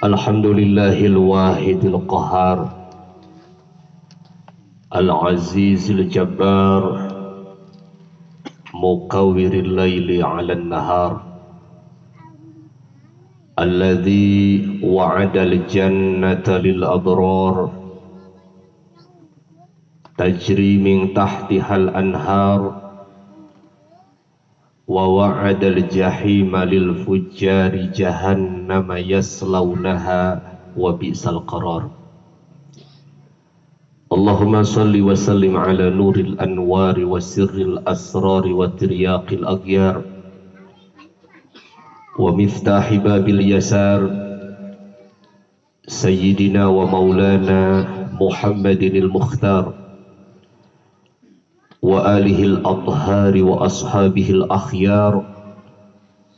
Alhamdulillahil wahidil qahar, al-azizil jabbar, mukawwiril laili 'alan nahar, alladzi wa'adal jannata lil abrar tajri min tahtihal anhar wa wa'adal jahima lil fujjari jahannama yaslaunaha wa bi'sal qarar. Allahumma salli wa sallim ala nuril anwari wa sirril asrari wa tiryaqil aghyar wa miftahi babil yasar sayyidina wa maulana Muhammadinil Mukhtar wa alihil athhari wa ashabihil akhyar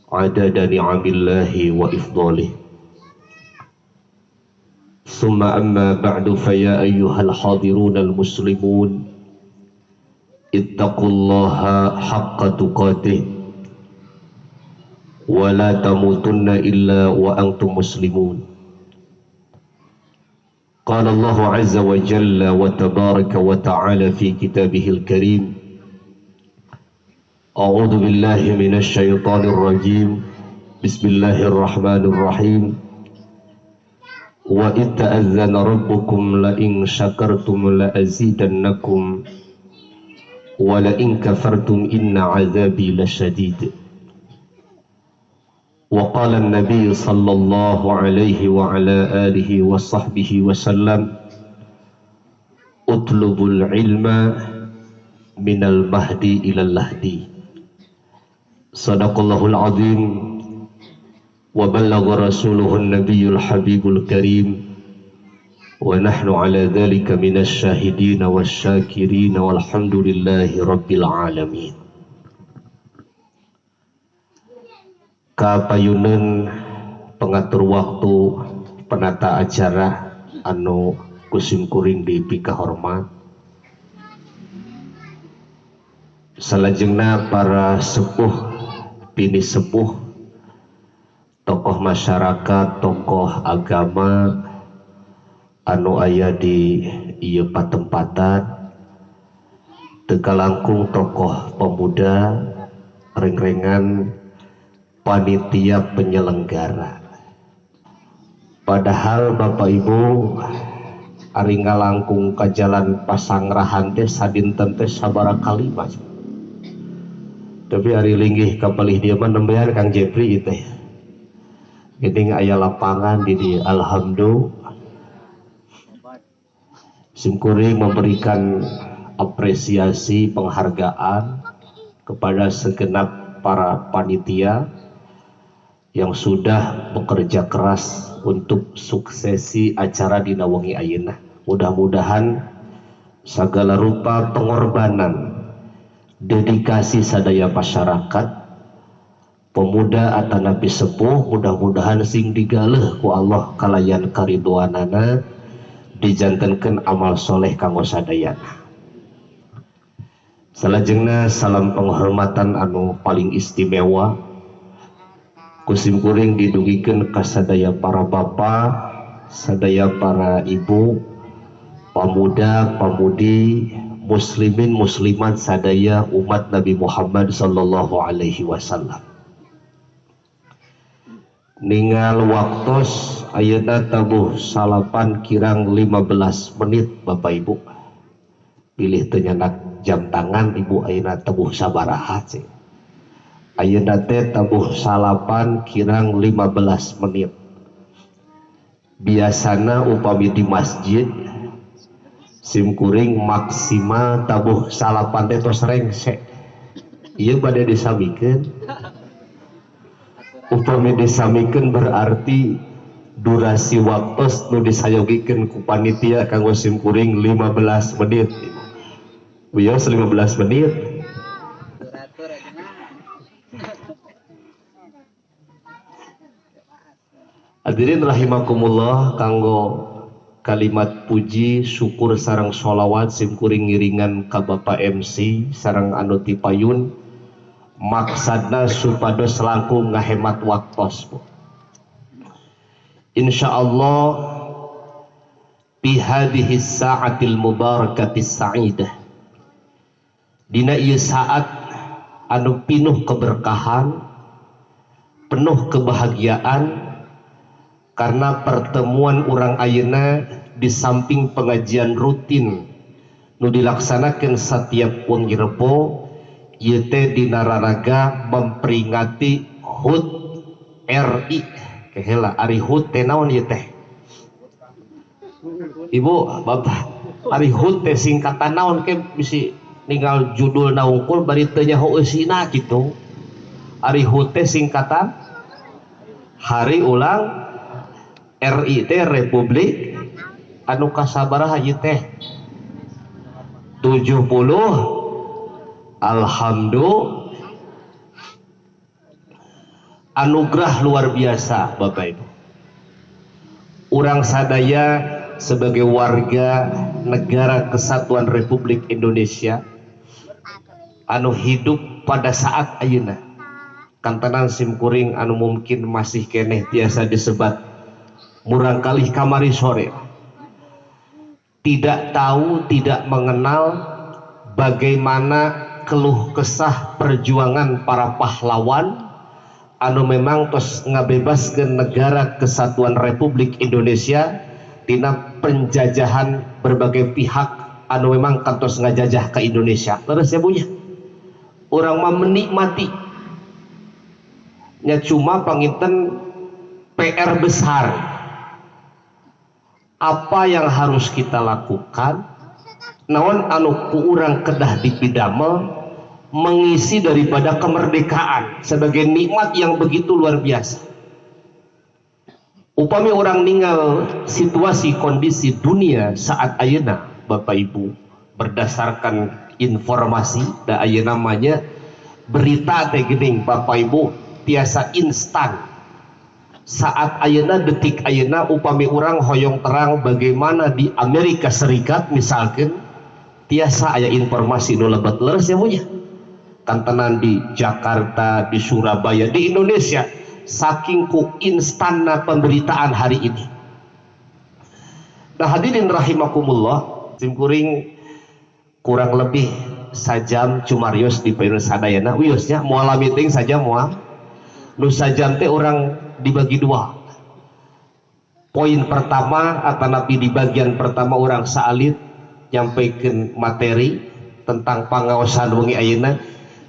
adada ni'amillahi wa ifdalih. Summa amma ba'du, faya ayyuhal hadirunal muslimun ittaqullaha haqqa tuqatih wa la tamutunna illa wa antum muslimun. قال الله عز وجل وتبارك وتعالى في كتابه الكريم: أعوذ بالله من الشيطان الرجيم بسم الله الرحمن الرحيم وإذ تأذن ربكم لئن شكرتم لأزيدنكم ولئن كفرتم إن عذابي لشديد. وقال النبي صلى الله عليه وعلى آله وصحبه وسلم: اطلبوا العلم من المهدي إلى اللهدي. صدق الله العظيم وبلغ رسوله النبي الحبيب الكريم ونحن على ذلك من الشاهدين والشاكرين والحمد لله رب العالمين. Kapayunan pengatur waktu penata acara anu kusim kuring di pika hormat, salajengna para sepuh pini sepuh, tokoh masyarakat, tokoh agama anu aya di ieu patempatan, tegalangkung tokoh pemuda, reng-rengan panitia penyelenggara. Padahal Bapak Ibu ari ngalangkung ka jalan Pasangrahan teh sadinten teh sabaraha kali Mas. Tapi ari linggih ka palih dieu mah nembean Kang Jepri teh. Geuning aya lapangan di alhamdulillah. Simkuring memberikan apresiasi penghargaan kepada segenap para panitia yang sudah bekerja keras untuk suksesi acara dina wengi ayeuna. Mudah-mudahan segala rupa pengorbanan, dedikasi sadaya masyarakat, pemuda atanapi sepuh, mudah-mudahan sing digaleh ku Allah kalayan karidwanana dijantenkeun amal soleh kanggo sadayana. Salajengna salam penghormatan anu paling istimewa kusim kuring didugikeun ka sadaya para bapak, sadaya para ibu, pemuda, pamudi, muslimin muslimat sadaya umat Nabi Muhammad sallallahu alaihi wasallam. Ningal waktos ayeuna tabuh salapan kirang 15 menit Bapak Ibu. Pilih teu nyanak jam tangan Ibu ayeuna tabuh sabaraha cek. Ayeuna teh tabuh salapan kirang 15 menit. Biasana upami di masjid simkuring maksimal tabuh salapan teh tos rengse. Ieu bade disamikeun. Upami disamikeun berarti durasi waktos nu disayogikeun ku panitia kanggo simkuring 15 menit. Wios 15 menit. Hadirin rahimakumullah, kanggo kalimat puji syukur sareng sholawat simkuring ngiringan ka Bapak MC sareng anu ti payun maksadna supados langkung ngahemat waktos. insyaallah fi hadhihi sa'atil mubarakatis sa'idah, dina ieu saat anu pinuh keberkahan, penuh kebahagiaan, karena pertemuan urang ayeuna di samping pengajian rutin nu dilaksanakan setiap wengi Rebo, ieu teh dina raraga memperingati HUT RI. Keheula ari HUT teh naon ieu teh? Ibu, bapak, ari HUT teh singkatan naon ke bisi ninggal judul naungkul bari teu nyaho eusina kitu. Ari HUT teh singkatan Hari Ulang RI teh Republik anu kasabaraha ieu teh? 70. Alhamdulillah, anugerah luar biasa Bapak Ibu. Urang sadaya sebagai warga negara Kesatuan Republik Indonesia anu hidup pada saat ayeuna, kantanan simkuring anu mungkin masih keneh biasa disebat murang kalih kamari sore, tidak tahu, tidak mengenal bagaimana keluh kesah perjuangan para pahlawan anu memang tos ngabebaskeun negara Kesatuan Republik Indonesia tina penjajahan berbagai pihak anu memang kantos ngajajah ke Indonesia. Terus ya bunya, orang mah menikmati nya, cuma panginten PR besar. Apa yang harus kita lakukan, naon anu ku urang kedah dipidamel mengisi daripada kemerdekaan sebagai nikmat yang begitu luar biasa. Upami orang ninggal situasi kondisi dunia saat ayeuna Bapak Ibu, berdasarkan informasi da ayeuna namanya berita teh geuning Bapak Ibu tiasa instan. Saat ayeuna detik ayeuna upami orang hoyong terang bagaimana di Amerika Serikat misalkan tiasa aya informasi nu lebat leres ya punya, kantenan di Jakarta, di Surabaya, di Indonesia, saking ku instanna pemberitaan hari ini. Nah hadirin rahimakumullah, simkuring kurang lebih sajam cumarios di Payun Sadayana wiosnya moal meeting saja moal nu sajam teh orang dibagi dua. Poin pertama atau nabi di bagian pertama orang saalit nyampaikan materi tentang pangaosan wengi ayeuna,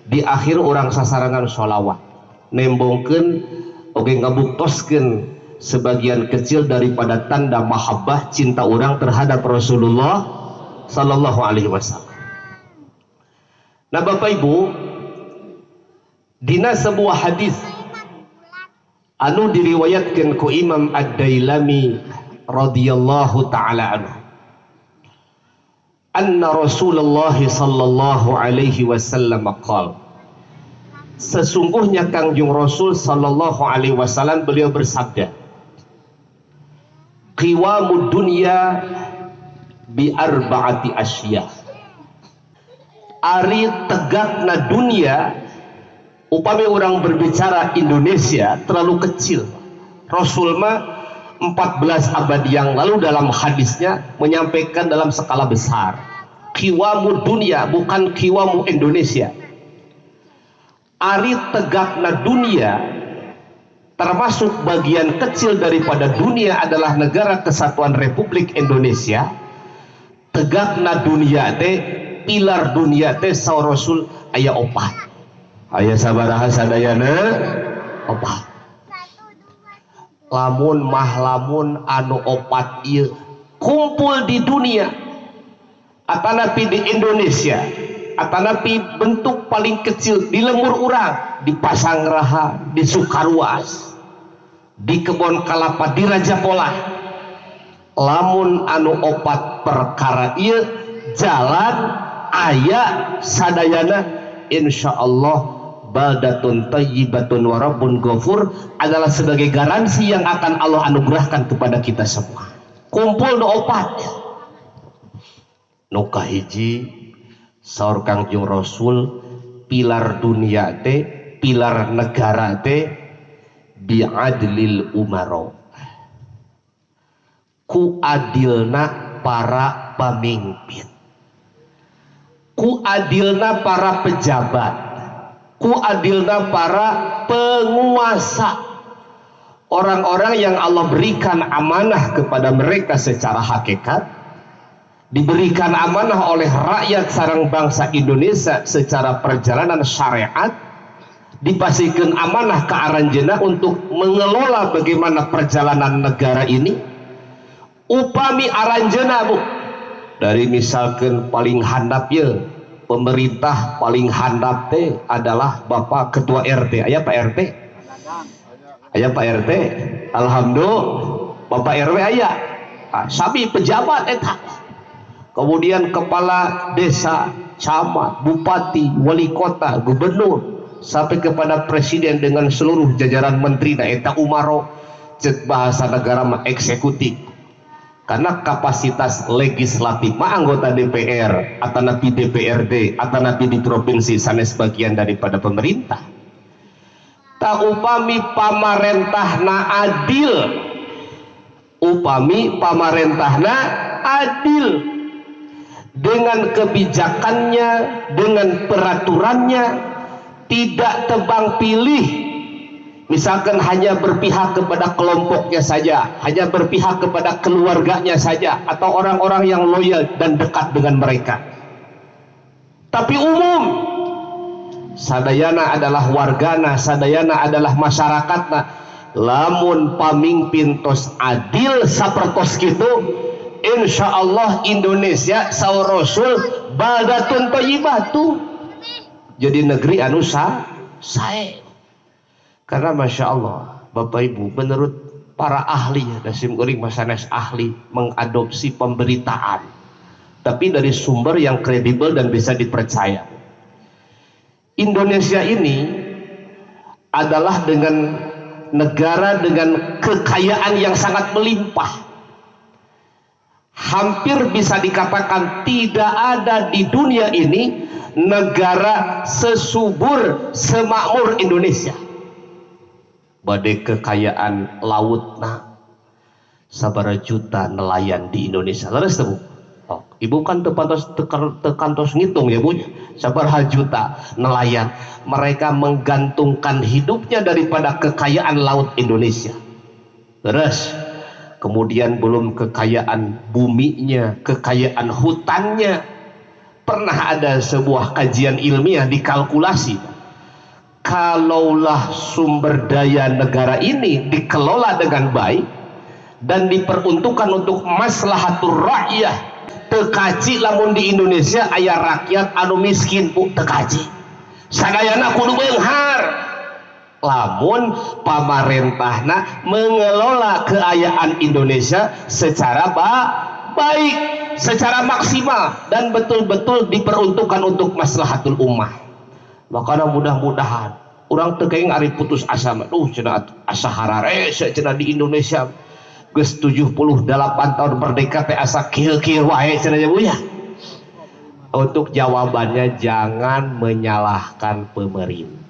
di akhir orang sasarangan sholawat nembongkeun oge ngabuktoskeun sebagian kecil daripada tanda mahabbah cinta orang terhadap Rasulullah sallallahu alaihi wasallam. Nah Bapak Ibu, dina sebuah hadis anu diriwayatkan ku Imam Ad-Dailami radhiyallahu taala anhu, anna Rasulullah sallallahu alaihi wasallam qala, sesungguhnya Kangjeng Rasul sallallahu alaihi wasallam beliau bersabda, qiwamud dunya bi arba'ati asya, ari tegakna dunia. Upami orang berbicara Indonesia terlalu kecil, Rasul mah 14 abad yang lalu dalam hadisnya menyampaikan dalam skala besar. Qiwamu dunia, bukan qiwamu Indonesia. Ari tegakna dunia, termasuk bagian kecil daripada dunia adalah negara Kesatuan Republik Indonesia. Tegakna dunia teh, pilar dunia teh saur Rasul aya opat. Aya sabaraha sadayana opat. Lamun anu opat ieu kumpul di dunia atanapi di Indonesia, atanapi bentuk paling kecil di lembur urang, di Pasanggeraha, di Sukaruas, di Kebon Kalapa, di Raja Polah. Lamun anu opat perkara ieu jalan aya sadayana, insyaallah baldatun thayyibatun wa rabbun ghafur adalah sebagai garansi yang akan Allah anugerahkan kepada kita semua. Kumpul nu opat. Nu kahiji saur Kangjeng Rasul, pilar dunia teh, pilar negara teh bi'adlil umaro, ku adilna para pemimpin, ku adilna para pejabat, ku adilna para penguasa, orang-orang yang Allah berikan amanah kepada mereka secara hakikat, diberikan amanah oleh rakyat sareng bangsa Indonesia secara perjalanan syariat, dipastikan amanah ke aranjeuna untuk mengelola bagaimana perjalanan negara ini. Upami aranjeuna Bu, dari misalkan paling handap ya, pemerintah paling handap teh adalah Bapak Ketua RT. Aya Pak RT? Aya Pak RT? Alhamdulillah Bapak RW aya. Sabi pejabat eta. Kemudian kepala desa, camat, bupati, wali kota, gubernur, sampai kepada presiden dengan seluruh jajaran menteri na eta umaro, cek bahasa negara mah eksekutif. Karena kapasitas legislatif mah anggota DPR, atanapi DPRD, atanapi di provinsi sanes bagian daripada pemerintah. Ta upami pamarentahna adil, upami pamarentahna adil dengan kebijakannya, dengan peraturannya, tidak tebang pilih, misalkan hanya berpihak kepada kelompoknya saja, hanya berpihak kepada keluarganya saja, atau orang-orang yang loyal dan dekat dengan mereka, tapi umum. Sadayana adalah wargana, sadayana adalah masyarakatna. Lamun pamimpin tos adil sapertos kitu, insya Allah Indonesia saur Rasul baldatun thayyibatu, jadi negeri anu sae. Karena masya Allah Bapak Ibu, menurut para ahli, dasim kuring masanes ahli mengadopsi pemberitaan, tapi dari sumber yang kredibel dan bisa dipercaya. Indonesia ini adalah dengan negara dengan kekayaan yang sangat melimpah. Hampir bisa dikatakan tidak ada di dunia ini negara sesubur semakmur Indonesia. Badai kekayaan lautna, sabara juta nelayan di Indonesia. Leres tuh, oh, Ibu kan tekantos ngitung ya Bu, sabaraha juta nelayan. Mereka menggantungkan hidupnya daripada kekayaan laut Indonesia. Leres. Kemudian belum kekayaan buminya, kekayaan hutannya. Pernah ada sebuah kajian ilmiah dikalkulasi, kalaulah sumber daya negara ini dikelola dengan baik dan diperuntukkan untuk maslahatur rakyat, tekaji lamun di Indonesia aya rakyat anu miskin Bu, tekaji sadayana kudu beunghar. Lamun pamarentahna mengelola keayaan Indonesia secara baik, secara maksimal, dan betul-betul diperuntukkan untuk maslahatul ummah. Makanya mudah-mudahan orang teu ari putus asa, cenah asa harare cenah di Indonesia geus 78 tahun merdeka teh asa kieu-kieu wae cenah ya Bu ya. Untuk jawabannya jangan menyalahkan pemerintah.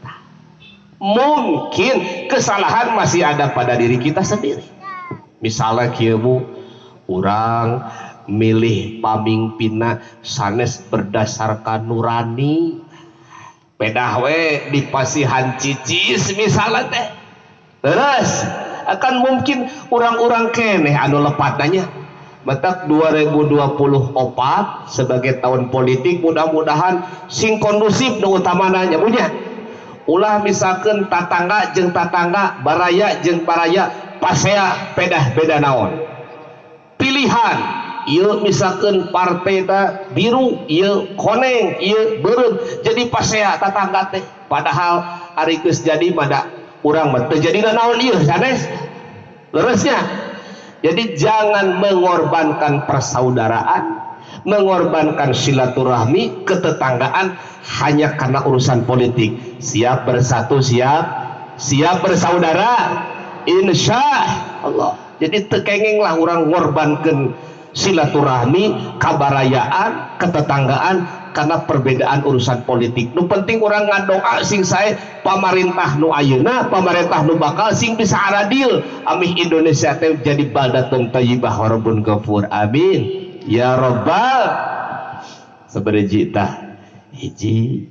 Mungkin kesalahan masih ada pada diri kita sendiri. Misalnya kieu Bu, urang milih pamimpinna sanes berdasarkan nurani, pedah we dipasihan cicis misalnya teh. Terus akan mungkin orang-orang keneh anu lepatnya. Matak 2024 sebagai tahun politik, mudah-mudahan sing kondusif nu utamananya punya. Ulah misalkan tatangga jeung tatangga, baraya jeung baraya, pasea pedah beda naon. Pilihan, ieu misalkan partai ta biru, ieu koneng, ieu beureum, jadi pasea tatangga teh. Padahal ari geus jadi mada urang mah teu jadina naon ieu sanes. Leresnya. Jadi jangan mengorbankan persaudaraan, mengorbankan silaturahmi, ketetanggaan hanya karena urusan politik. Siap bersatu, siap bersaudara, insya Allah. Jadi tekengeng lah orang ngorbankan silaturahmi, kabarayaan, ketetanggaan karena perbedaan urusan politik. Nu penting orang ngadoa sing sae pamarintah nu ayeuna, pamarintah nu bakal sing bisa adil. Amih Indonesia teh jadi baldatun thayyibah rabbun ghafur. Amin. Ya rabbal sabaraji tah hiji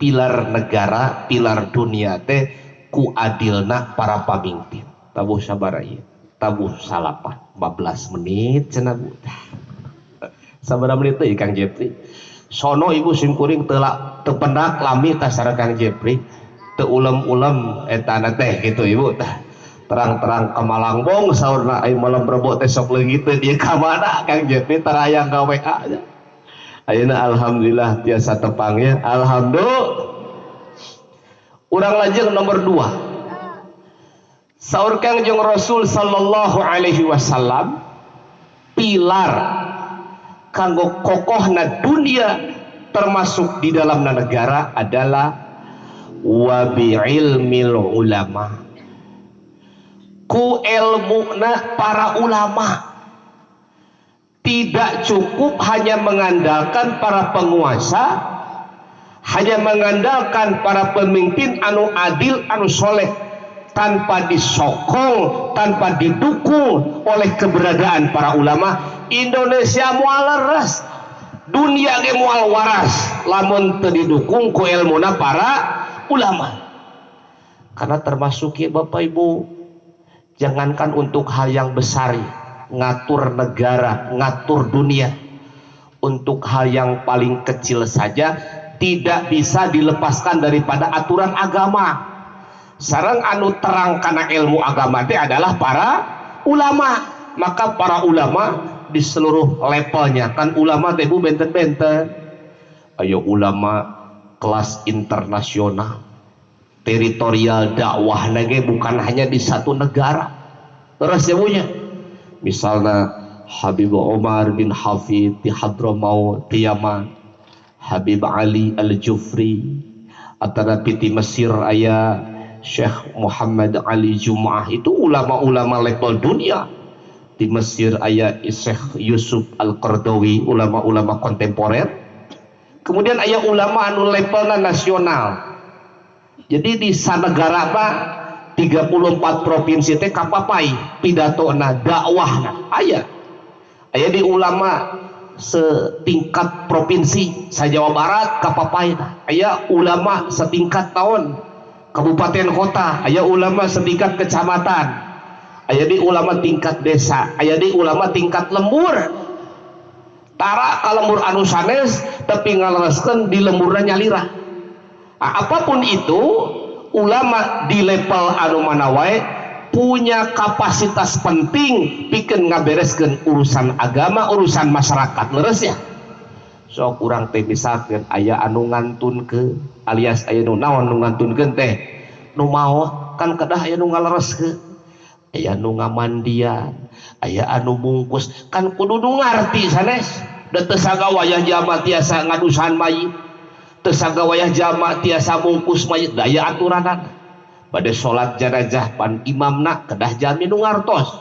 pilar negara, pilar dunia teh ku adilna para pamimpin. Tabuh sabaraha ieu? Tabuh salapan 14 menit cenah Bu. Sabaraha menit teh Kang Jepri? Sono ibu simkuring teu pendak lami ka sareng Kang Jepri. Teu ulem-ulem eta teh gitu ibu tah. Terang-terang ke Malangbong saurna ai malam Rebo teh sok leungit teh dieu ka mana Kang Jepri tarayang ka WA nya. Ayeuna alhamdulillah tiasa tepangnya. Alhamdulillah. Urang lajeng nomor 2. Saur Kangjeng Rasul sallallahu alaihi wasallam pilar kanggo kokohna dunia termasuk di dalamna negara adalah wa bi ilmil ulama, ku ilmuna para ulama. Tidak cukup hanya mengandalkan para penguasa, hanya mengandalkan para pemimpin anu adil anu soleh, tanpa disokong, tanpa didukung oleh keberadaan para ulama, Indonesia moal leres, dunia ge moal waras lamun teu didukung ku ilmuna para ulama. Karena termasuk ya Bapak Ibu, jangankan untuk hal yang besar, ngatur negara, ngatur dunia, untuk hal yang paling kecil saja tidak bisa dilepaskan daripada aturan agama. Sareng anu terang kana ilmu agama itu adalah para ulama. Maka para ulama di seluruh levelnya, kan ulama teh Bu benten-benten. Ayo ulama kelas internasional, teritorial dakwah lagi bukan hanya di satu negara. Terus ya punya. Misalnya Habib Umar bin Hafid di Hadramaut di Yaman, Habib Ali Al-Jufri antara piti Mesir aya Syekh Muhammad Ali Jum'ah, itu ulama-ulama level dunia. Di Mesir aya Syekh Yusuf Al-Qardawi, ulama-ulama kontemporer. Kemudian aya ulama anu levelna nasional. Jadi di sanegara apa 34 provinsi teh kapapai pidatona dakwahna aya. Aya di ulama setingkat provinsi sa Jawa Barat kapapai. Aya ulama setingkat tahun kabupaten kota, aya ulama setingkat kecamatan, aya di ulama tingkat desa, aya di ulama tingkat lembur. Tara ka lembur anu sanes tapi ngalereskeun di lemburna nyalira. Apapun itu, ulama di level anu mana wae punya kapasitas penting pikeun ngabereskeun urusan agama, urusan masyarakat leres ya. Sok urang teh misalkeun aya anu ngantunkeun alias aya nu naon nu ngantunkeun teh nu maot kan kedah aya nu ngalereskeun, aya nu ngamandian, aya anu bungkus, kan kudu nu ngarti sanes. Da teu sagawayah jama tiasa ngadusan mayit, teu sagawayah jama tiasa bungkus mayit, da aya aturanna. Bade salat jenazah pan imamna kedah jami nu ngartos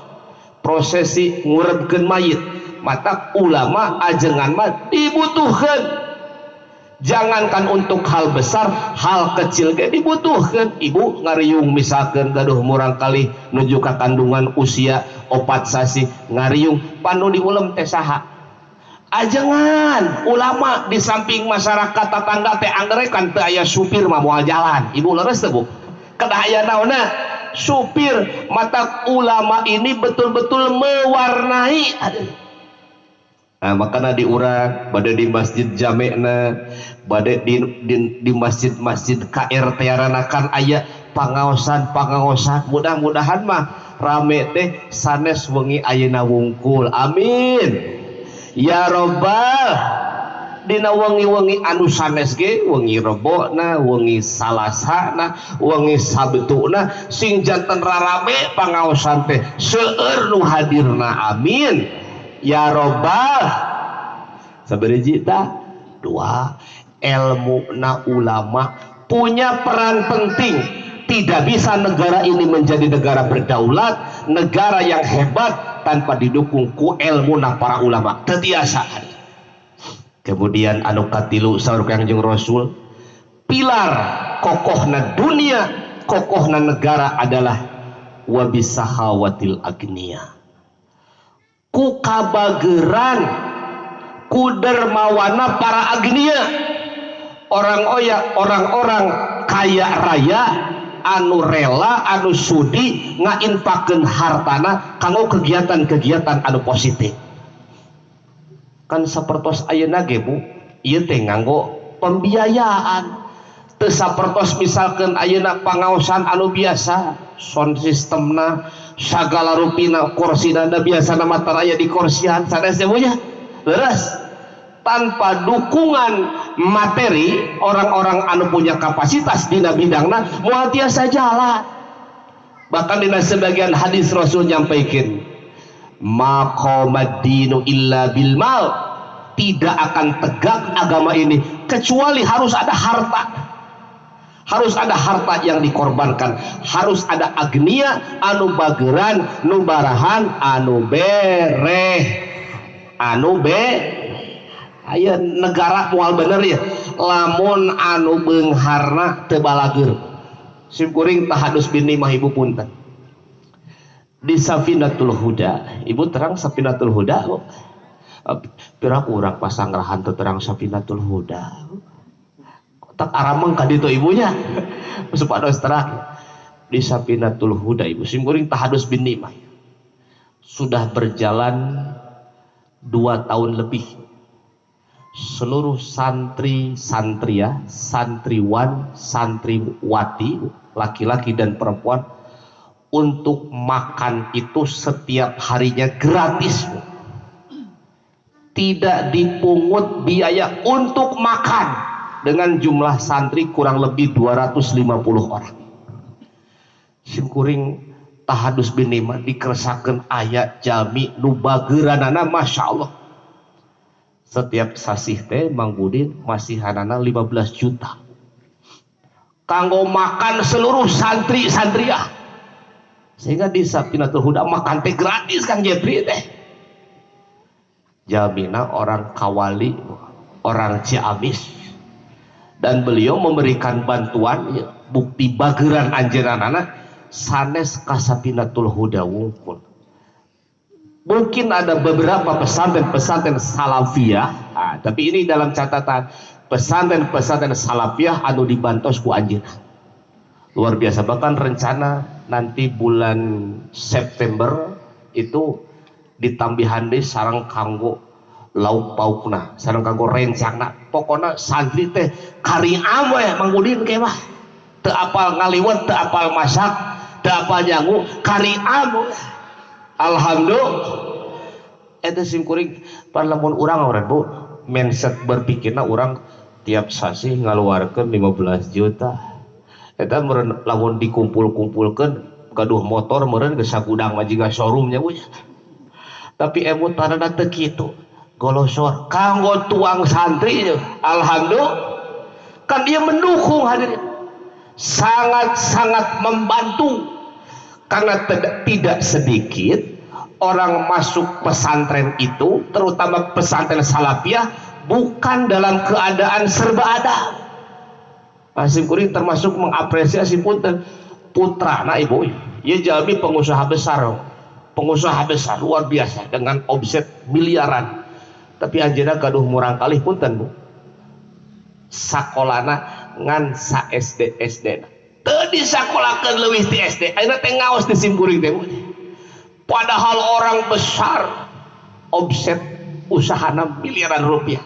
prosesi ngurebkeun mayit. Mata ulama ajengan mah dibutuhkan. Jangankan untuk hal besar, hal kecil ge dibutuhkan. Ibu ngariung misalkan gaduh murang kali nuju ka kandungan usia 4 sasi ngariung panu diulem teh saha? Ajengan ulama di samping masyarakat tetangga teh anggerekan teu aya supir mah moal jalan. Ibu leres teu Bu? Kedah aya naonna supir. Mata ulama ini betul-betul mewarnai. Nah, makanya di urang bade di masjid jame'na, bade di masjid-masjid KR tiaranakan aya pangaosan mudah-mudahan mah rame teh sanes wengi ayeuna wungkul. Amin ya robbal. Dina wengi-wengi anu sanes ge wengi rebona, wengi salasana, wengi sabtuna sing janten rarame pangaosan teh seueur nu hadirna. Amin ya robbal. Sabaraha tah? 2. Ilmuna ulama punya peran penting. Tidak bisa negara ini menjadi negara berdaulat, negara yang hebat tanpa didukung ku ilmuna para ulama. Teu tiasa. Kemudian anu katilu saur Kangjeng Rasul, pilar kokohna dunia, kokohna negara adalah wabisahawatil agniya, ku kabageran, ku dermawana para agniya, orang-orang kaya raya anu rela, anu sudi ngainfakeun hartana kanggo kegiatan-kegiatan anu positif. Kan sapertos ayeuna ge Bu, ieu teh nganggo pembiayaan. Teu sapertos misalkeun ayeuna pangaosan anu biasa, sound sistemna sagala rupina kursina biasana mata aya di kursian sanes teh nya. Leres. Tanpa dukungan materi orang-orang anu punya kapasitas dina bidangna moal tiasa jalan. Bahkan dina sebagian hadis Rasul nyampaikeun, maqamad dinu illa bil mal, tidak akan tegak agama ini kecuali harus ada harta, harus ada harta yang dikorbankan, harus ada agniya anu bageran nu barahan anu bereh anu be. Aya negara moal bener ya, lamun anu beungharna teu balager. Sim kuring tahadus bini mah ibu punten di Safinatul Huda, ibu terang Safinatul Huda, pira urang pasanggrahan teu terang Safinatul Huda, tak arameng ka ditu ibunya supados terang di Safinatul Huda. Ibu sim kuring tahadus bini mah sudah berjalan 2 tahun lebih. Seluruh santri-santriah, santriwan, santriwati, laki-laki dan perempuan untuk makan itu setiap harinya gratis, tidak dipungut biaya untuk makan, dengan jumlah santri kurang lebih 250 orang. Simkuring tahadus binima dikeresakeun ayat jami nu bageuranana Masya Allah. Setiap sasih teh Mang Budin masih hanana 15 juta kanggo makan seluruh santri-santriah, sehingga di Safinatul Huda makan teh gratis Kang Jepri teh. Jamina orang Kawali, orang Ciamis, dan beliau memberikan bantuan ya, bukti bageran anjeunana sanes ka Safinatul Huda wungkul. Mungkin ada beberapa pesantren-pesantren salafiyah, tapi ini dalam catatan pesantren-pesantren salafiyah anu dibantos ku anjeunna. Luar biasa. Bahkan rencana nanti bulan September itu ditambihan deui sareng kanggo lauk paukna, sareng kanggo rencana. Pokona santri teh kariam we Mang Budin ke mah. Teu apal ngaliwet, teu apal masak, teu apal nyangu, kariam. Alhamdulillah. Eta simkuring parlamun urang orang Bu mindset berpikirna urang tiap sasi ngaluarkeun 15 juta. Eta meureun lamun dikumpul-kumpulkeun gaduh motor meureun geus sagudang mah jiga showroomnya Bu. Tapi emu tanana teu kitu. Golosor kanggo tuang santri. Alhamdulillah. Kan dia mendukung hadirin. Sangat-sangat membantu. Karena tidak sedikit orang masuk pesantren itu, terutama pesantren salafiyah, bukan dalam keadaan serba ada. Masih kuring termasuk mengapresiasi punten putrana ibu, ia jadi pengusaha besar luar biasa dengan omset miliaran. Tapi anjeunna gaduh murang kalih punten Bu, sakolana ngan sa SD teu disakolakeun leuwih ti SD. Ayeuna teh ngaos di simkuring teh. Padahal orang besar omset usahana miliaran rupiah.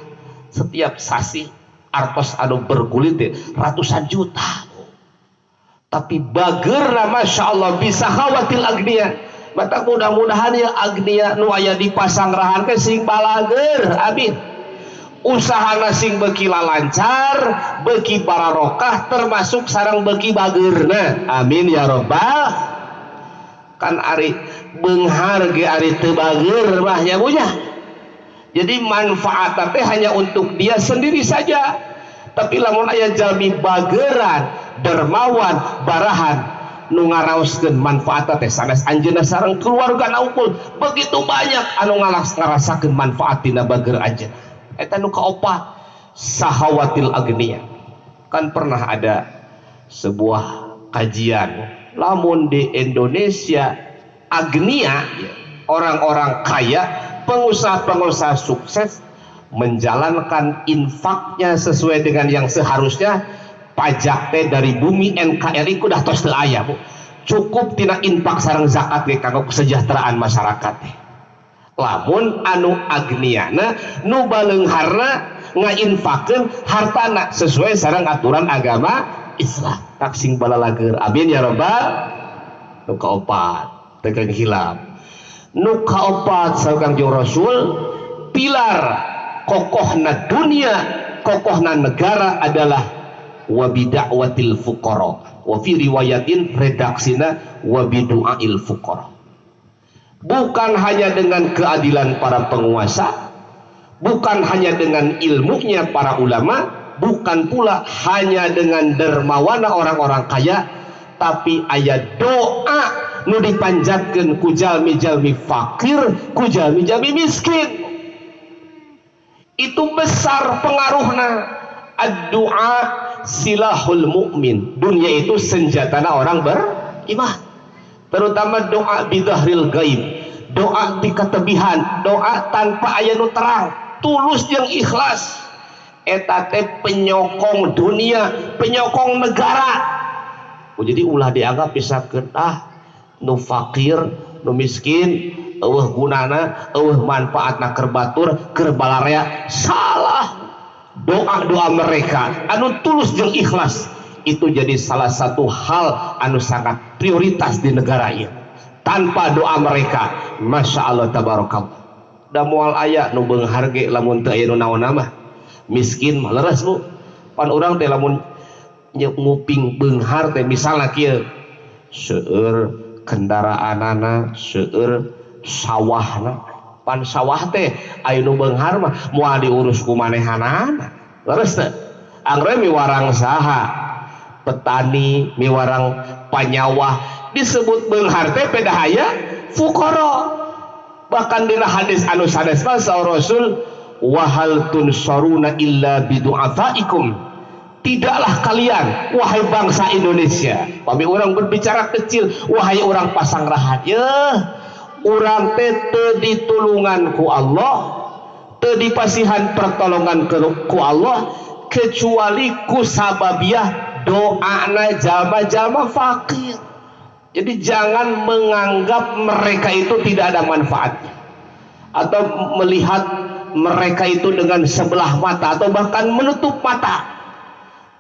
Setiap sasi artos anu bergulit ratusan juta. Tapi bageurna Masya Allah bisa khawatil agniya. Mata mudah-mudahan ya agniya nu aya di pasanggrahan ke sing balageur. Amin. Usahana sing beki lancar, beki bararokah, termasuk sarang beki bageurna. Amin ya robbal. Kan ari beunghar ge ari teu bageur mah nya bunya. Jadi manfaat teh hanya untuk dia sendiri saja. Tapi lamun aya jalmi bageuran, dermawan, barahan nu ngaraoskeun manfaat teh sanes anjeunna sareng keluarga unggul begitu banyak anu ngarasakeun manfaat dina bageur anjeunna. eta nu kaopat sahawatil agniya. Kan pernah ada sebuah kajian, lamun di Indonesia agniya, orang-orang kaya, pengusaha-pengusaha sukses menjalankan infaknya sesuai dengan yang seharusnya, pajak teh dari bumi NKRI kudah tos teu aya Bu, cukup tina infak sareng zakat ge kanggo kesejahteraan masyarakat. Lamun anu agniana nu baleungharna ngainfakeun hartana sesuai sareng aturan agama Islam, tak sing balalager amin ya rabbal. Nu kaopat teu hilap, nu kaopat sareng Kanjeng Rasul, pilar kokohna dunia, kokohna negara adalah wabida'watil fuqara, wa fi riwayatin redaksina wabidu'ail fuqara. Bukan hanya dengan keadilan para penguasa, bukan hanya dengan ilmunya para ulama, bukan pula hanya dengan dermawana orang-orang kaya, tapi ayat doa nu dipanjatkeun ku jalmi-jalmi fakir, ku jalmi-jalmi miskin. Itu besar pengaruhna. Ad-du'a silahul mu'min. Dunia itu senjatana orang beriman. Terutama doa bidahril gaib, doa di ketebihan, doa tanpa aya nu terang, tulus yang ikhlas. Eta teh penyokong dunia, penyokong negara. Jadi ulah dianggap pisakeun nu fakir, nu miskin, eueuh gunana, eueuh manfaatna keur batur, keur balarea. Salah. Doa-doa mereka anu tulus jeung ikhlas itu jadi salah satu hal anu sangat prioritas di negara ieu. Tanpa doa mereka, masya Allah tabarakallah, da moal aya nu beunghar ge lamun teu aya nu naon mah miskin mah leres Bu. Pan urang teh lamun nguping beunghar teh misalna kieu, seueur kendaraanana, seueur sawahna, pan sawah teh aya nu beunghar mah moal diurus ku manehanana leres teh. Angre miwarang saha petani, miwarang panyawah disebut beunghar teh pedahaya fuqara. Bahkan dina hadis anu sanes mah Rasul, wa hal tunsaruna illa bidu'afaikum, tidaklah kalian wahai bangsa Indonesia, pami orang berbicara kecil, wahai orang Pasangrahan, urang teh teu ditulungan ku Allah, teu dipasihan pertolongan ku Allah kecuali ku sababiah doana jalma-jalma fakir. Jadi jangan menganggap mereka itu tidak ada manfaatnya, atau melihat mereka itu dengan sebelah mata, atau bahkan menutup mata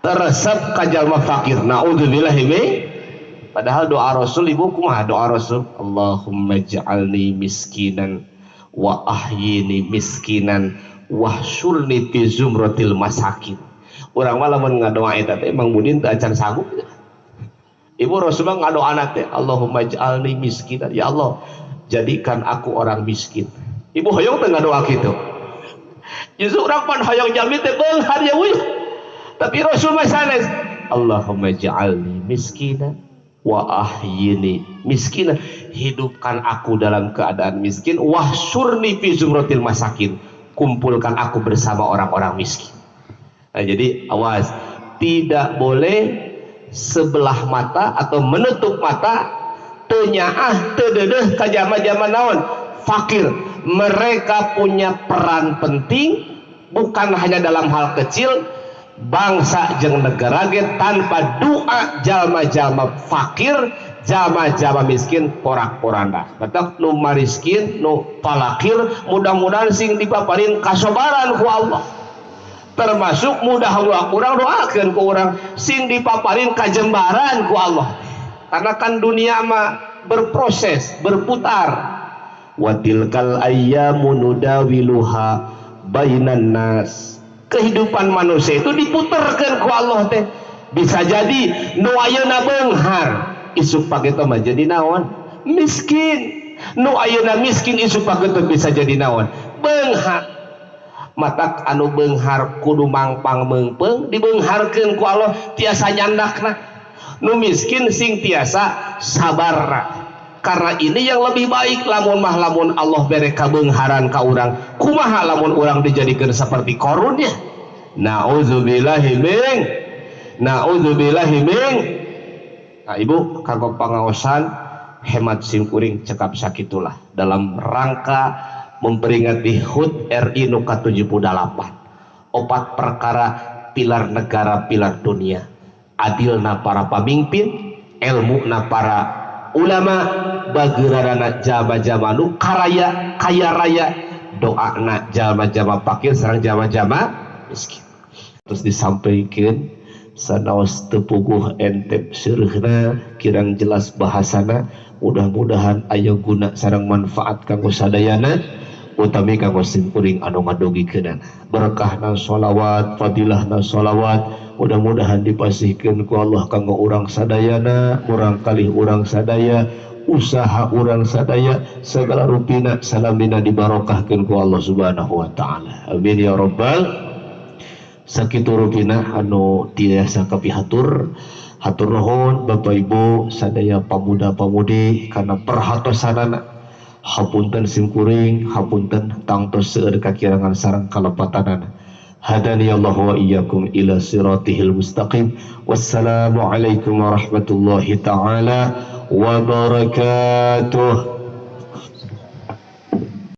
teresep ka jalma fakir. Naudzubillah. Padahal doa Rasul ibu kumaha doa Rasul? Allahumma ja'alni miskinan wa ahyini miskinan wahsyurni fi zumratil masakin. Urang mah lamun ngadoa eta teh Mang Budin teu acan sanggup. Ibu Rasulullah ngadoa teh Allahumma ja'alni miskinan, ya Allah jadikan aku orang miskin. Ibu hoyong teh ngadoa kitu. Justru urang pan hoyong jalmi teh beunghar ya wuy. Tapi Rasul mah sanes, Allahumma ja'alni miskinan wa ahyini miskinan, hidupkan aku dalam keadaan miskin, wahsyurni fi zumratil masakin, kumpulkan aku bersama orang-orang miskin. Nah, jadi awas, tidak boleh sebelah mata atau menutup mata, teu nyaah teu deudeuh ka jama-jama naon fakir. Mereka punya peran penting bukan hanya dalam hal kecil, bangsa jeung negara ge tanpa doa jalma-jalma fakir, jalma-jalma miskin porak-poranda. Matak nu mariskin, nu palakir, mudah-mudahan sing dipaparin kasobaran ku Allah. Termasuk mudah urang doakeun ku urang sing dipaparin kajembaran ku Allah. Karena kan dunia mah berproses, berputar. Wa tilkal ayyamu nudawiluha bainan nas. Kehidupan manusia itu diputarkan ku Allah teh. Bisa jadi nu ayeuna beunghar, isuk pageto mah jadi naon? Miskin. Nu ayeuna miskin isuk pageto bisa jadi naon? Beunghar. Matak anu beunghar kudu mangpang meungpeung, dibeungharkeun ku Allah tiasa nyandakna. Nu miskin sing tiasa sabarna. karena ini yang lebih baik. Lamun Allah bere kabeungharan ka urang, kumaha lamun urang dijadikan seperti Qarun ya. Nauzubillahi min. Nah, Ibu kanggo pangaosan hemat simkuring cekap sakitulah dalam rangka memperingati HUT RI nu ke-78. 4 perkara pilar negara, pilar dunia. Adilna para pamimpin, ilmuna para ulama, bageurana jama-jama nu kaya raya, doana jama-jama fakir sareng jama-jama miskin. Terus disampaikan sanaos tepuguh entep seureuna kirang jelas bahasana, mudah-mudahan aya guna sareng manfaat kanggo sadayana, utami kanggo simkuring anu ngadogikeun. Berkahna sholawat, fadilahna sholawat, mudah-mudahan dipasihkeun ku Allah kanggo urang sadayana, urang kalih urang sadaya, usaha urang sadaya, segala rupina salamina dibarokahkeun ku Allah Subhanahu wa taala. Amin ya rabbal. Sakitu rupina anu tiasa kapihatur, hatur nuhun Bapak Ibu sadaya pamuda-pamudi kana perhatosanana. Hapunten simkuring, hapunten tangtos seueur kakirangan sareng kalepatanana. Hadani Allah wa iyyakum ila siratihil mustaqim. Wassalamualaikum warahmatullahi taala wabarakatuh.